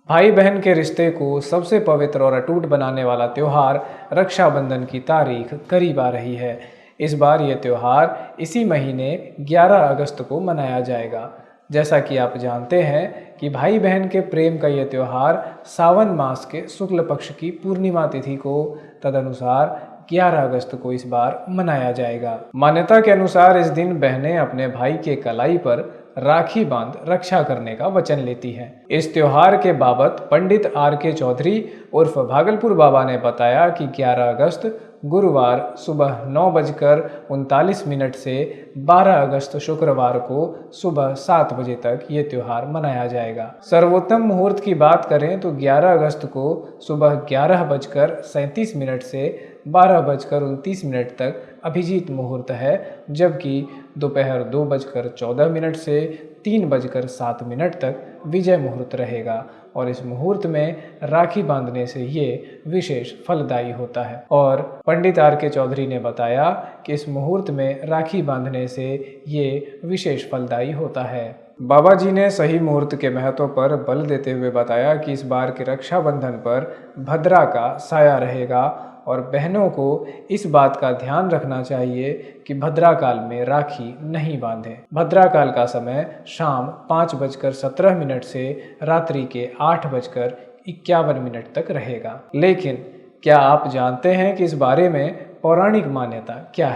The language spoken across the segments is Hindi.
भाई बहन के रिश्ते को सबसे पवित्र और अटूट बनाने वाला त्यौहार रक्षाबंधन की तारीख करीब आ रही है। इस बार ये त्यौहार इसी महीने 11 अगस्त को मनाया जाएगा। जैसा कि आप जानते हैं कि भाई बहन के प्रेम का ये त्यौहार सावन मास के शुक्ल पक्ष की पूर्णिमा तिथि को तदनुसार 11 अगस्त को इस बार मनाया जाएगा। मान्यता के अनुसार इस दिन बहनें अपने भाई के कलाई पर राखी बांध रक्षा करने का वचन लेती हैं। इस त्योहार के बाबत पंडित R.K. चौधरी उर्फ भागलपुर बाबा ने बताया कि 11 अगस्त गुरुवार सुबह 9:39 से 12 अगस्त शुक्रवार को सुबह 7 बजे तक ये त्यौहार मनाया जाएगा। सर्वोत्तम मुहूर्त की बात करें तो 11 अगस्त को सुबह 11:37 से 12:29 तक अभिजीत मुहूर्त है, जबकि दोपहर 2:14 से 3:07 तक विजय मुहूर्त रहेगा और इस मुहूर्त में राखी बांधने से ये विशेष फलदायी होता है। और पंडित R.K. चौधरी ने बताया कि इस मुहूर्त में राखी बांधने से ये विशेष फलदायी होता है। बाबा जी ने सही मुहूर्त के महत्व पर बल देते हुए बताया कि इस बार के रक्षाबंधन पर भद्रा का साया रहेगा और बहनों को इस बात का ध्यान रखना चाहिए कि भद्रा काल में राखी नहीं बांधें। भद्रा काल का समय शाम 5:17 से रात्रि के 8:51 तक रहेगा। लेकिन क्या आप जानते हैं कि इस बारे में पौराणिक मान्यता क्या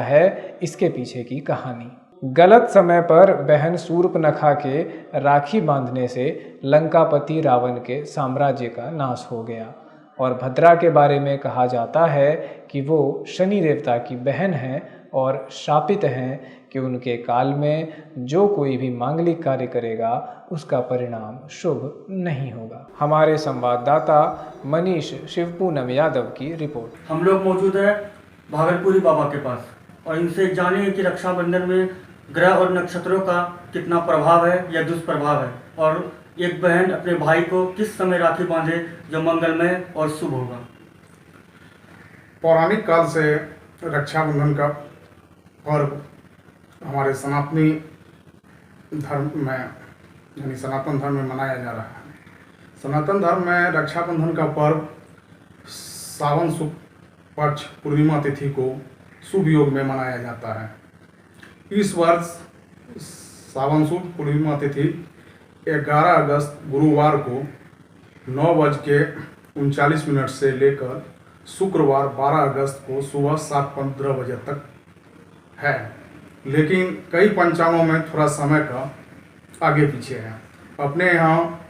है इसके पीछे की कहानी? गलत समय पर बहन शूर्पणखा के राखी बांधने से लंकापति रावण के साम्राज्य का नाश हो गया और भद्रा के बारे में कहा जाता है कि वो शनि देवता की बहन हैं और शापित हैं कि उनके काल में जो कोई भी मांगलिक कार्य करेगा उसका परिणाम शुभ नहीं होगा। हमारे संवाददाता मनीष शिवपूनम यादव की रिपोर्ट। हम लोग मौजूद हैं भागलपुरी बाबा के पास और इनसे जानेंगे कि रक्षाबंधन में ग्रह और नक्षत्रों का कितना प्रभाव है या दुष्प्रभाव है और एक बहन अपने भाई को किस समय राखी बांधे जो मंगलमय और शुभ होगा। पौराणिक काल से रक्षाबंधन का पर्व हमारे सनातनी धर्म में यानी सनातन धर्म में मनाया जा रहा है। सनातन धर्म में रक्षाबंधन का पर्व सावन शुक्ल पक्ष पूर्णिमा तिथि को शुभ योग में मनाया जाता है। इस वर्ष सावन शुक्ल पूर्णिमा तिथि 11 अगस्त गुरुवार को 9:39 से लेकर शुक्रवार 12 अगस्त को सुबह 7:15 बजे तक है, लेकिन कई पंचांगों में थोड़ा समय का आगे पीछे है। अपने यहाँ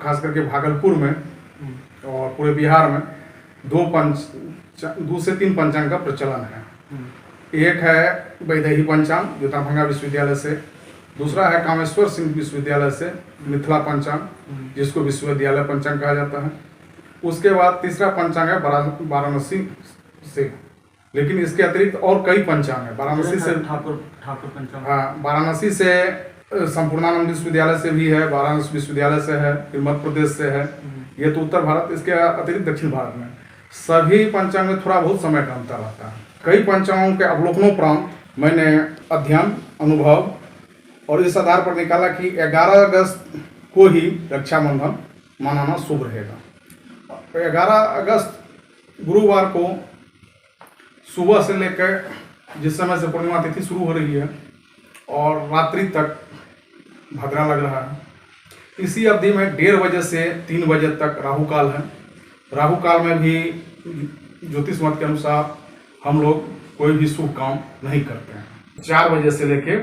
खास करके भागलपुर में और पूरे बिहार में 2 से 3 पंचांग का प्रचलन है। एक है वैदेही पंचांग जो दरभंगा विश्वविद्यालय से, दूसरा है कामेश्वर सिंह विश्वविद्यालय से मिथिला पंचांग जिसको विश्वविद्यालय पंचांग कहा जाता है। उसके बाद तीसरा पंचांग है वाराणसी से, लेकिन इसके अतिरिक्त और कई पंचांग है। वाराणसी से ठाकुर पंचांग, हाँ, वाराणसी से संपूर्णानंद विश्वविद्यालय से भी है, वाराणसी विश्वविद्यालय से है, फिर मध्य प्रदेश से है। ये तो उत्तर भारत, इसके अतिरिक्त दक्षिण भारत में सभी पंचांग में थोड़ा बहुत समय का अंतर रहता है। कई पंचांगों के अवलोकनोपरांत मैंने अध्ययन, अनुभव और इस आधार पर निकाला कि 11 अगस्त को ही रक्षाबंधन मनाना शुभ रहेगा। 11 अगस्त गुरुवार को सुबह से लेकर जिस समय से पूर्णिमा तिथि शुरू हो रही है और रात्रि तक भद्रा लग रहा है, इसी अवधि में 1:30 बजे से 3 बजे तक राहु काल है। राहु काल में भी ज्योतिष मत के अनुसार हम लोग कोई भी शुभ काम नहीं करते हैं। 4 बजे से लेके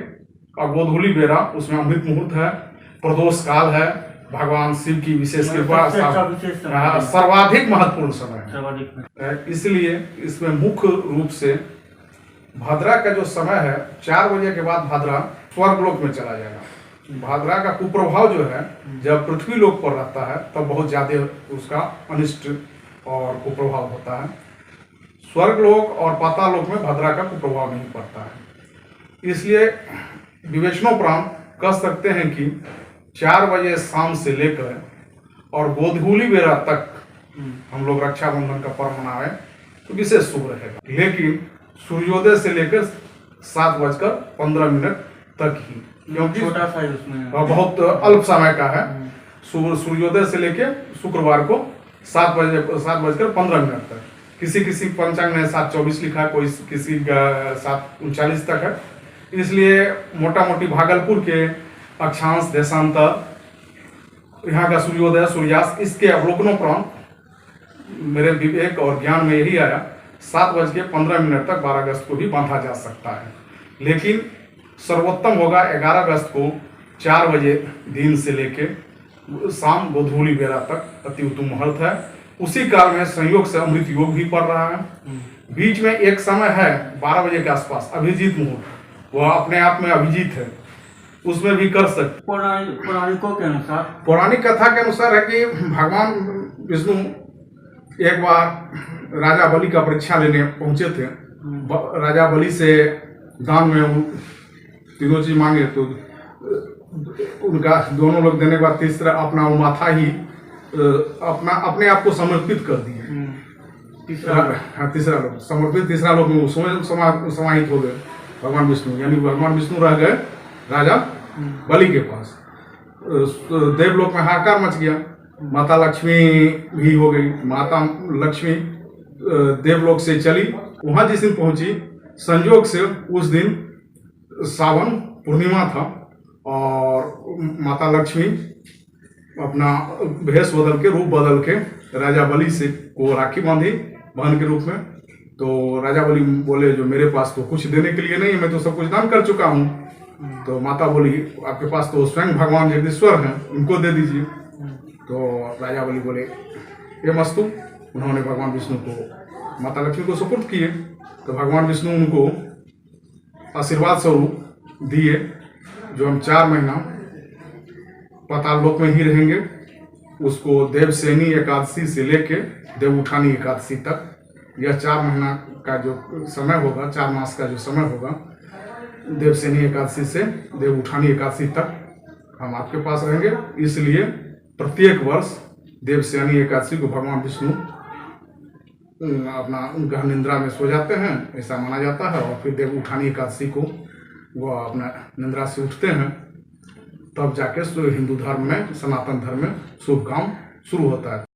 और गोधूली बेरा उसमें अमृत मुहूर्त है, प्रदोष काल है, भगवान शिव की विशेष कृपा, सर्वाधिक महत्वपूर्ण समय है। इसलिए इसमें मुख्य रूप से भद्रा का जो समय है 4 बजे के बाद भद्रा स्वर्गलोक में चला जाएगा। भद्रा का कुप्रभाव जो है जब पृथ्वी लोक पर रहता है तब बहुत ज्यादा उसका अनिष्ट और कुप्रभाव होता है। स्वर्गलोक और पातालोक में भद्रा का कुप्रभाव नहीं पड़ता है। इसलिए विवेचनोपरांत कह सकते हैं कि 4 बजे शाम से लेकर और गोधूली बेरा तक हम लोग रक्षाबंधन का पर्व मनाएं तो विशेष शुभ रहेगा। लेकिन सूर्योदय से लेकर 7:15 तक ही, क्योंकि छोटा सा उसमें बहुत अल्प समय का है। सूर्योदय से लेके शुक्रवार को 7:15 तक। किसी किसी पंचांग में 7:24 लिखा है, कोई किसी 7:39 तक है। इसलिए मोटा मोटी भागलपुर के अक्षांश, देशांतर, यहाँ का सूर्योदय, सूर्यास्त, इसके अवलोकनों पर मेरे विवेक और ज्ञान में यही आया 7:15 तक 12 अगस्त को भी बांधा जा सकता है। लेकिन सर्वोत्तम होगा 11 अगस्त को 4 बजे दिन से लेके शाम गोधूली बेला तक अति उत्तम मुहूर्त है। उसी काल में संयोग से अमृत योग भी पड़ रहा है। बीच में एक समय है 12 बजे के आसपास अभिजीत मुहूर्त, वह अपने आप में अभिजीत है, उसमें भी कर सकते। पौराणिकों के अनुसार, पौराणिक कथा के अनुसार है कि भगवान विष्णु एक बार राजा बलि का परीक्षा लेने पहुंचे थे। राजा बलि से दान में वो तीनों चीज मांगे तो उनका दोनों लोग देने के बाद तीसरा अपना वो माथा ही अपने आप को समर्पित कर दिए। तीसरा लोग समर्पित, तीसरा लोग में समाहित हो गए भगवान विष्णु, यानी भगवान विष्णु रह गए राजा बलि के पास। देवलोक में हाहाकार मच गया, माता लक्ष्मी भी हो गई। माता लक्ष्मी देवलोक से चली, वहां जिस दिन पहुंची संयोग से उस दिन सावन पूर्णिमा था और माता लक्ष्मी अपना भेष बदल के, रूप बदल के राजा बलि से को राखी बांधी बहन के रूप में। तो राजा बलि बोले जो मेरे पास तो कुछ देने के लिए नहीं है, मैं तो सब कुछ दान कर चुका हूँ। तो माता बोली आपके पास तो स्वयं भगवान जगदीश्वर हैं, उनको दे दीजिए। तो राजा बलि बोले ये मस्तु, उन्होंने भगवान विष्णु को माता लक्ष्मी को सुपुर्द किए। तो भगवान विष्णु उनको आशीर्वाद स्वरूप दिए जो हम 4 महीना पाताल लोक में ही रहेंगे। उसको देवसेनी एकादशी से लेके देव उठानी एकादशी तक, यह 4 महीना का जो समय होगा, 4 मास का जो समय होगा, देवसेनी एकादशी से देव उठानी एकादशी तक हम आपके पास रहेंगे। इसलिए प्रत्येक वर्ष देवसेनी एकादशी को भगवान विष्णु अपना गहन निद्रा में सो जाते हैं, ऐसा माना जाता है। और फिर देव उठानी एकादशी को वह अपना निद्रा से उठते हैं, तब जाके हिंदू धर्म में, सनातन धर्म में शुभ काम शुरू होता है।